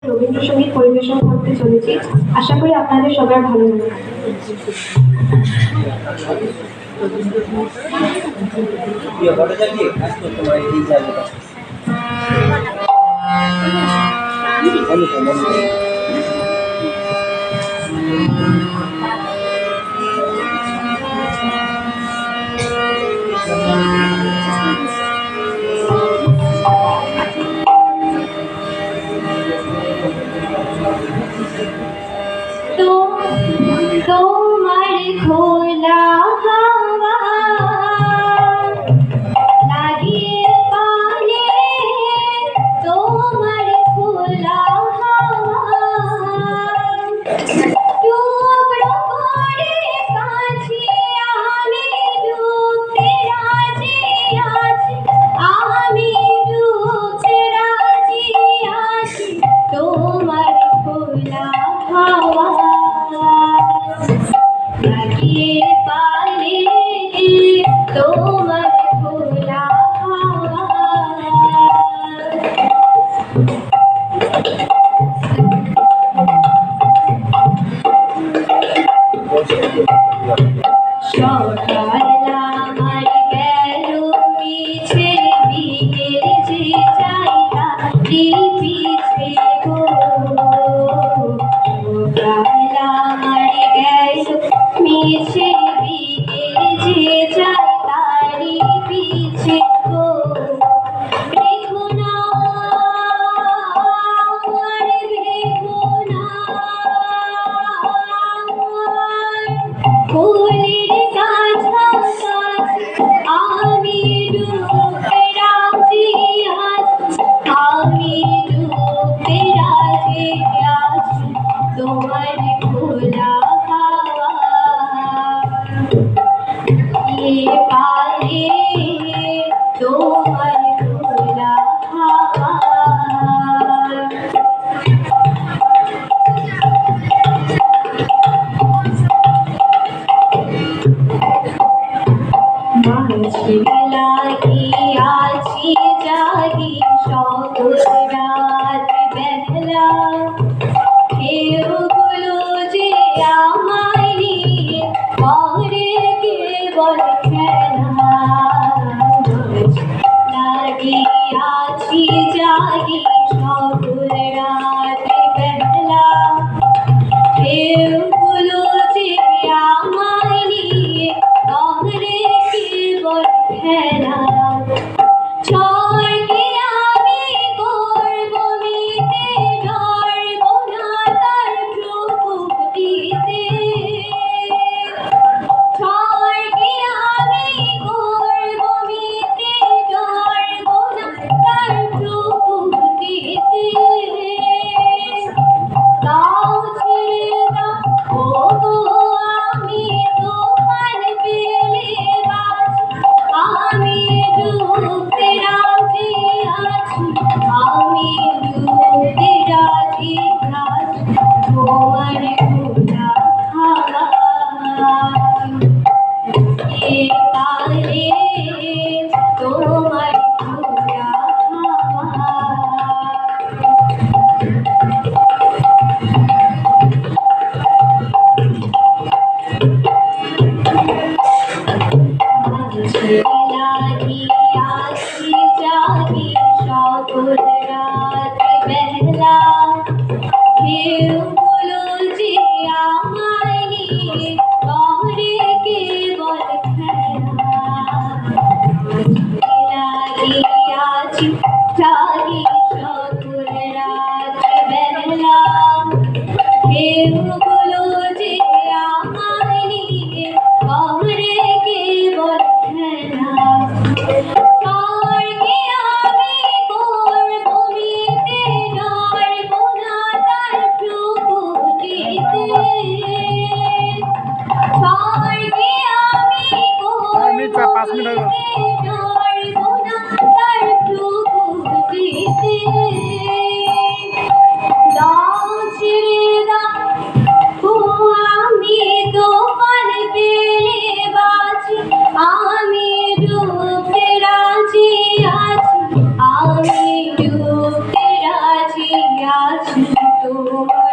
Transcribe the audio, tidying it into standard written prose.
রবীন্দ্রসঙ্গীত পরিবেশন করতে চলেছি। আশা করি আপনাদের সবার ভালো লাগবে। তোমার খোলা হাওয়া লাগিয়ে পালে, তোমার খোলা হাওয়া টুকরো করে কাছে আমি ডুবতে রাজি আছি, আমি ডুবতে রাজি আছি। তোমার খোলা হাওয়া লাগিয়ে পালে, তোমার খোলা হাওয়া সকাল আমার গেল মিছে, বিকেল যে যাইতা পিছে গো। সকাল আমার গেল মিছে, বিকেল যে যাইতা পিছে গো। দেখো না আমার, দেখো না ফুলের কাছাকাছি আমি ডুবতে রাজি আছি, আমি ডুবতে রাজি আছি। তোমার খোলা হাওয়া পালে, তোমার খোলা হাওয়া মাঝে লাগিয়াছি জাগি সকল রাত বেলা, কেউ গুলো যে আমায় নিয়ে করে কেবল খেলা। লাগিয়াছি জাগি সকল রাত বেলা, কেউ গুলো যে আমায় নিয়ে করে কেবল খেলা। স্বর্গে আমি করব মিতে, ডরব না তার প্রকৃতিতে। স্বর্গে আমি করব মিতে, ডরব না তার প্রকৃতিতে। দাও ছেড়ে দাও ওগো আমি তোমার পেলে বাঁচি, আমি ডুবতে রাজি আছি, আমি ডুবতে রাজি আছি। তোমার খোলা হাওয়া পালে, তোমার খোলা হাওয়া লাগিয়াছি জাগি সকল রাত বেলা, কেউ গুলো যে আমায় নিয়ে করে কেবল খেলা। লাগিয়াছি জাগি সকল রাত বেলা, কেউ গুলো যে আমায় নিয়ে করে কেবল খেলা। স্বর্গে আমি করব মিতে, ডরব না তার প্রকৃতিতে। স্বর্গে আমি করব মিতে, ডরব না তার প্রকৃতিতে। দাও ছেড়ে দাও তোমার